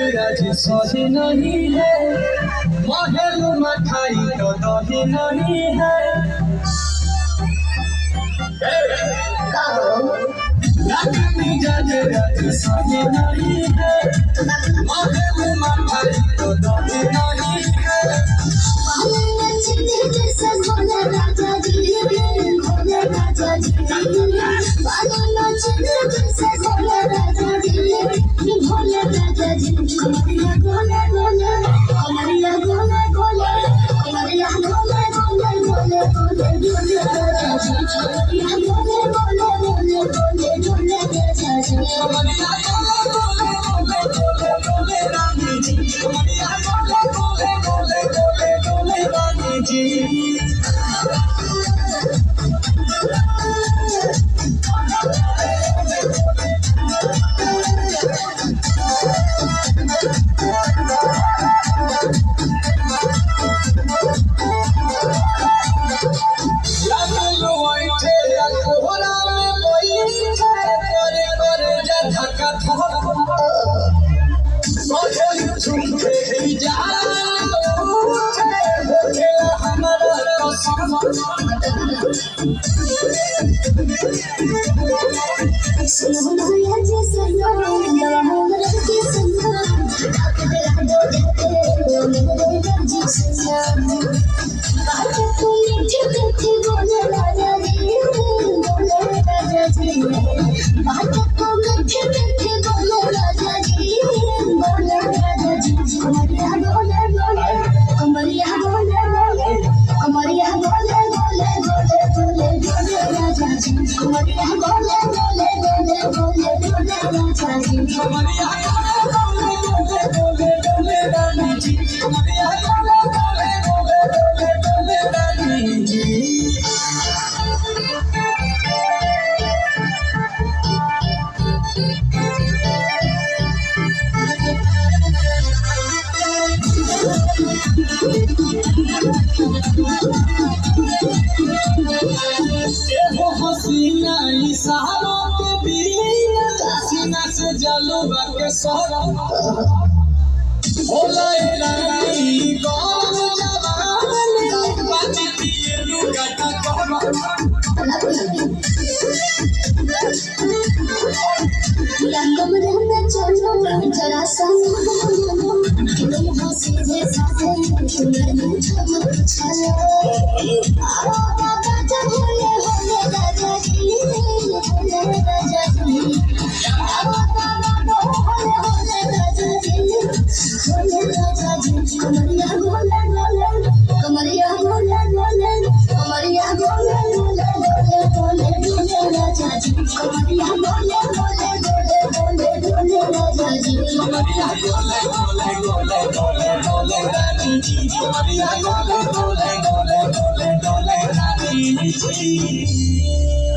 आज सही नहीं है, महल मठाई तो दही नहीं है। मिजाज आज सही नहीं है, महल मठाई तो दही नहीं है। हसीना इशारों के बिना सीना से जलवा के सोरा होला रानी गौर जवान बाजी दिए लुगाटा कोरा लंगम रहना चलो जरा सा कितने हंसी जे साथे तुमने मुझे चलो आओ बाबा चले होले राजा जी होले राजा जी आओ बाबा होले राजा जी होले राजा जी कमरिया होले होले कमरिया होले होले कमरिया होले होले होले होले राजा जी कमरिया होले होले कमरिया गोले गोले गोले गोले गोले रानी जी कमरिया गोले गोले गोले गोले गोले रानी जी।